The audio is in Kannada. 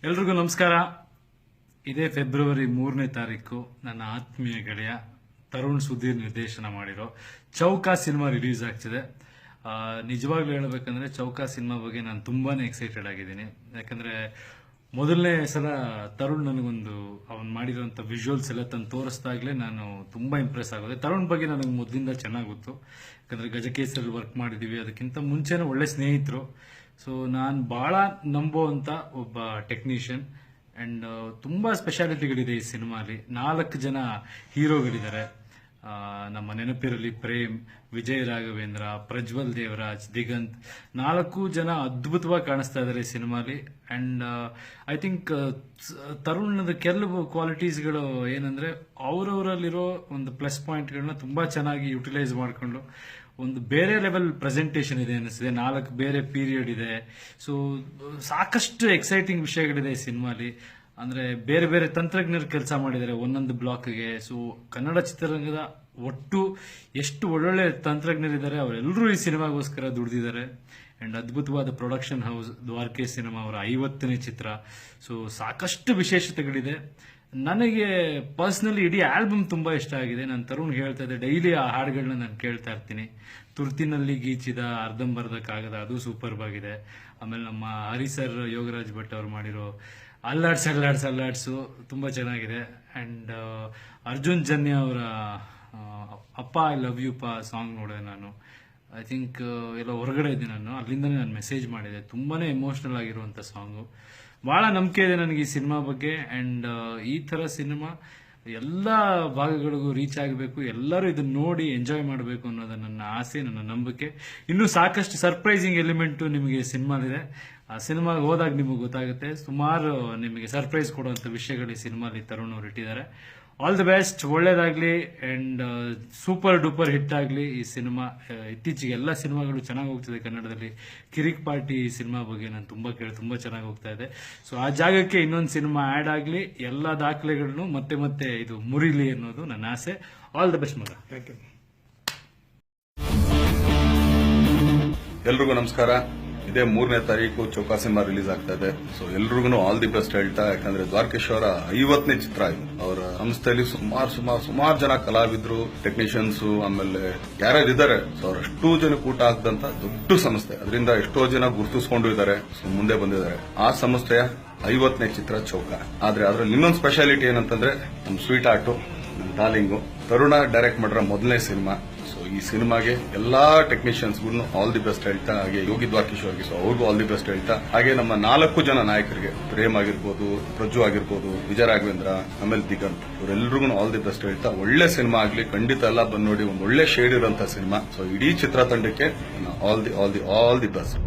ಎಲ್ರಿಗೂ ನಮಸ್ಕಾರ. ಇದೇ ಫೆಬ್ರವರಿ 3ನೇ ತಾರೀಕು ನನ್ನ ಆತ್ಮೀಯ ಗೆಳೆಯ ತರುಣ್ ಸುಧೀರ್ ನಿರ್ದೇಶನ ಮಾಡಿರೋ ಚೌಕ ಸಿನಿಮಾ ರಿಲೀಸ್ ಆಗ್ತಿದೆ. ನಿಜವಾಗ್ಲೂ ಹೇಳಬೇಕಂದ್ರೆ ಚೌಕ ಸಿನಿಮಾ ಬಗ್ಗೆ ನಾನು ತುಂಬಾನೇ ಎಕ್ಸೈಟೆಡ್ ಆಗಿದ್ದೀನಿ. ಯಾಕಂದ್ರೆ ಮೊದಲನೇ ಸಲ ತರುಣ್ ನನಗೊಂದು ಅವನು ಮಾಡಿರೋಂಥ ವಿಜುವಲ್ಸ್ ಎಲ್ಲ ತಂದು ತೋರಿಸ್ದಾಗಲೇ ನಾನು ತುಂಬಾ ಇಂಪ್ರೆಸ್ ಆಗೋದೆ. ತರುಣ್ ಬಗ್ಗೆ ನನಗೆ ಮೊದಲಿಂದ ಚೆನ್ನಾಗಿ ಗೊತ್ತು, ಯಾಕಂದ್ರೆ ಗಜಕೇಸರಲ್ಲಿ ವರ್ಕ್ ಮಾಡಿದೀವಿ. ಅದಕ್ಕಿಂತ ಮುಂಚೆನೇ ಒಳ್ಳೆ ಸ್ನೇಹಿತರು. ಸೊ ನಾನು ಬಹಳ ನಂಬುವಂತ ಒಬ್ಬ ಟೆಕ್ನಿಷಿಯನ್. ಅಂಡ್ ತುಂಬಾ ಸ್ಪೆಷಾಲಿಟಿಗಳಿದೆ ಈ ಸಿನಿಮಾಲಿ. 4 ಜನ ಹೀರೋಗಳಿದ್ದಾರೆ. ನಮ್ಮ ನೆನಪಿರಲಿ ಪ್ರೇಮ್, ವಿಜಯ್ ರಾಘವೇಂದ್ರ, ಪ್ರಜ್ವಲ್ ದೇವರಾಜ್, ದಿಗಂತ್, 4 ಜನ ಅದ್ಭುತವಾಗಿ ಕಾಣಿಸ್ತಾ ಇದ್ದಾರೆ ಈ ಸಿನಿಮಾಲಿ. ಅಂಡ್ ಐ ಥಿಂಕ್ ತರುಣದ ಕೆಲವು ಕ್ವಾಲಿಟೀಸ್ಗಳು ಏನಂದ್ರೆ ಅವರವರಲ್ಲಿರೋ ಒಂದು ಪ್ಲಸ್ ಪಾಯಿಂಟ್ಗಳನ್ನ ತುಂಬಾ ಚೆನ್ನಾಗಿ ಯುಟಿಲೈಸ್ ಮಾಡಿಕೊಂಡು ಒಂದು ಬೇರೆ ಲೆವೆಲ್ ಪ್ರೆಸೆಂಟೇಷನ್ ಇದೆ ಅನಿಸಿದೆ. 4 ಬೇರೆ ಪೀರಿಯಡ್ ಇದೆ. ಸೊ ಸಾಕಷ್ಟು ಎಕ್ಸೈಟಿಂಗ್ ವಿಷಯಗಳಿದೆ ಈ ಸಿನಿಮಾಲಿ. ಅಂದ್ರೆ ಬೇರೆ ಬೇರೆ ತಂತ್ರಜ್ಞರು ಕೆಲಸ ಮಾಡಿದ್ದಾರೆ ಒಂದೊಂದು ಬ್ಲಾಕ್ಗೆ. ಸೊ ಕನ್ನಡ ಚಿತ್ರರಂಗದ ಒಟ್ಟು ಎಷ್ಟು ಒಳ್ಳೊಳ್ಳೆ ತಂತ್ರಜ್ಞರಿದ್ದಾರೆ, ಅವರೆಲ್ಲರೂ ಈ ಸಿನಿಮಾಗೋಸ್ಕರ ದುಡಿದಿದ್ದಾರೆ. ಅಂಡ್ ಅದ್ಭುತವಾದ ಪ್ರೊಡಕ್ಷನ್ ಹೌಸ್ ದ್ವಾರಕೆ ಸಿನಿಮಾ ಅವರ 50ನೇ ಚಿತ್ರ. ಸೊ ಸಾಕಷ್ಟು ವಿಶೇಷತೆಗಳಿದೆ. ನನಗೆ ಪರ್ಸನಲಿ ಇಡೀ ಆಲ್ಬಮ್ ತುಂಬಾ ಇಷ್ಟ ಆಗಿದೆ. ನಾನು ತರುಣ್ ಹೇಳ್ತಾ ಇದ್ದೆ, ಡೈಲಿ ಆ ಹಾಡುಗಳನ್ನ ನಾನು ಕೇಳ್ತಾ ಇರ್ತೀನಿ. ತುರ್ತಿನಲ್ಲಿ ಗೀಚಿದ ಅರ್ಧಂಬರ್ಧ ಕಾಗದ, ಅದು ಸೂಪರ್ ಆಗಿದೆ. ಆಮೇಲೆ ನಮ್ಮ ಹರಿಸರ್ ಯೋಗರಾಜ್ ಭಟ್ ಅವ್ರು ಮಾಡಿರೋ ಅಲ್ಲಾಡ್ಸು ತುಂಬಾ ಚೆನ್ನಾಗಿದೆ. ಅಂಡ್ ಅರ್ಜುನ್ ಜನ್ಯ ಅವರ ಅಪ್ಪ ಐ ಲವ್ ಯು ಪಾ ಸಾಂಗ್ ನೋಡಿದೆ ನಾನು. ಐ ಥಿಂಕ್ ಎಲ್ಲ ಹೊರಗಡೆ ಇದ್ದೆ ನಾನು, ಅಲ್ಲಿಂದನೇ ನಾನು ಮೆಸೇಜ್ ಮಾಡಿದೆ. ತುಂಬಾನೇ ಎಮೋಷನಲ್ ಆಗಿರುವಂತ ಸಾಂಗು. ಬಹಳ ನಂಬಿಕೆ ಇದೆ ನನಗೆ ಈ ಸಿನಿಮಾ ಬಗ್ಗೆ. ಅಂಡ್ ಈ ತರ ಸಿನಿಮಾ ಎಲ್ಲ ಭಾಗಗಳಿಗೂ ರೀಚ್ ಆಗಬೇಕು, ಎಲ್ಲರೂ ಇದನ್ನ ನೋಡಿ ಎಂಜಾಯ್ ಮಾಡಬೇಕು ಅನ್ನೋದು ನನ್ನ ಆಸೆ, ನನ್ನ ನಂಬಿಕೆ. ಇನ್ನೂ ಸಾಕಷ್ಟು ಸರ್ಪ್ರೈಸಿಂಗ್ ಎಲಿಮೆಂಟ್ ನಿಮಗೆ ಸಿನಿಮಾಲಿದೆ. ಆ ಸಿನಿಮಾಗೆ ಹೋದಾಗ ನಿಮಗೆ ಗೊತ್ತಾಗುತ್ತೆ. ಸುಮಾರು ನಿಮಗೆ ಸರ್ಪ್ರೈಸ್ ಕೊಡುವಂತ ವಿಷಯಗಳು ಈ ಸಿನಿಮಾಲಿ ತರುಣ್ ಅವರು ಇಟ್ಟಿದ್ದಾರೆ. ಆಲ್ ದಿ ಬೆಸ್ಟ್, ಒಳ್ಳೇದಾಗ್ಲಿ. ಅಂಡ್ ಸೂಪರ್ ಡೂಪರ್ ಹಿಟ್ ಆಗಲಿ ಈ ಸಿನಿಮಾ. ಇತ್ತೀಚೆಗೆ ಎಲ್ಲ ಸಿನಿಮಾಗಳು ಚೆನ್ನಾಗಿ ಹೋಗ್ತಿದೆ ಕನ್ನಡದಲ್ಲಿ. ಕಿರಿಕ್ ಪಾರ್ಟಿ ಸಿನಿಮಾ ಬಗ್ಗೆ ನಾನು ತುಂಬಾ ತುಂಬಾ ಚೆನ್ನಾಗಿ ಹೋಗ್ತಾ ಇದೆ. ಸೊ ಆ ಜಾಗಕ್ಕೆ ಇನ್ನೊಂದು ಸಿನಿಮಾ ಆಡ್ ಆಗಲಿ, ಎಲ್ಲ ದಾಖಲೆಗಳನ್ನು ಮತ್ತೆ ಮತ್ತೆ ಇದು ಮುರಿಲಿ ಅನ್ನೋದು ನನ್ನ ಆಸೆ. ಆಲ್ ದಿ ಬೆಸ್ಟ್ ಮಗ. Thank you. ಎಲ್ರಿಗೂ ನಮಸ್ಕಾರ. ಇದೇ 3ನೇ ತಾರೀಕು ಚೌಕ ಸಿನಿಮಾ ರಿಲೀಸ್ ಆಗ್ತಾ ಇದೆ. ಸೊ ಎಲ್ರಿಗೂ ಆಲ್ ದಿ ಬೆಸ್ಟ್ ಹೇಳ್ತಾ, ಯಾಕಂದ್ರೆ ದ್ವಾರಕೇಶ್ವರ 50ನೇ ಚಿತ್ರ ಇದು. ಅವರ ಸಂಸ್ಥೆಯಲ್ಲಿ ಸುಮಾರು ಜನ ಕಲಾವಿದರು, ಟೆಕ್ನಿಷಿಯನ್ಸ್, ಆಮೇಲೆ ಯಾರ್ಯಾರಿದ್ದಾರೆ, ಸೊ ಅವರಷ್ಟು ಜನಕ್ಕೆ ಊಟ ಹಾಕಿದಂತ ದೊಡ್ಡ ಸಂಸ್ಥೆ. ಅದರಿಂದ ಎಷ್ಟೋ ಜನ ಗುರುತಿಸ್ಕೊಂಡು ಇದ್ದಾರೆ, ಮುಂದೆ ಬಂದಿದ್ದಾರೆ. ಆ ಸಂಸ್ಥೆಯ 50ನೇ ಚಿತ್ರ ಚೌಕ. ಆದ್ರೆ ಅದರಲ್ಲಿ ಇನ್ನೊಂದು ಸ್ಪೆಷಾಲಿಟಿ ಏನಂತಂದ್ರೆ ನಮ್ಮ ಸ್ವೀಟ್ ಆರ್ಟು, ನಮ್ಮ ಡಾರ್ಲಿಂಗು ತರುಣ ಡೈರೆಕ್ಟ್ ಮಾಡಿರೋ ಮೊದಲನೇ ಸಿನಿಮಾ. ಈ ಸಿನಿಮಾಗೆ ಎಲ್ಲಾ ಟೆಕ್ನಿಷಿಯನ್ಸ್ಗೂ ಆಲ್ ದಿ ಬೆಸ್ಟ್ ಹೇಳ್ತಾ, ಹಾಗೆ ಯೋಗಿ ದ್ವಾರಕೀಶ್ವರ್ಗೆ ಅವ್ರಿಗೂ ಆಲ್ ದಿ ಬೆಸ್ಟ್ ಹೇಳ್ತಾ, ಹಾಗೆ ನಮ್ಮ 4 ಜನ ನಾಯಕರಿಗೆ ಪ್ರೇಮ್ ಆಗಿರ್ಬೋದು, ಪ್ರಜ್ಜು ಆಗಿರ್ಬೋದು, ವಿಜಯ ರಾಘವೇಂದ್ರ, ಆಮೇಲೆ ದಿಗಂತ್, ಇವರೆಲ್ಲರಿಗೂ ಆಲ್ ದಿ ಬೆಸ್ಟ್ ಹೇಳ್ತಾ, ಒಳ್ಳೆ ಸಿನಿಮಾ ಆಗ್ಲಿ. ಖಂಡಿತ ಎಲ್ಲ ಬಂದ್ ನೋಡಿ, ಒಂದು ಒಳ್ಳೆ ಶೇಡ್ ಇರುವಂತಹ ಸಿನಿಮಾ. ಸೊ ಇಡೀ ಚಿತ್ರತಂಡಕ್ಕೆ ಆಲ್ ದಿ ಬೆಸ್ಟ್.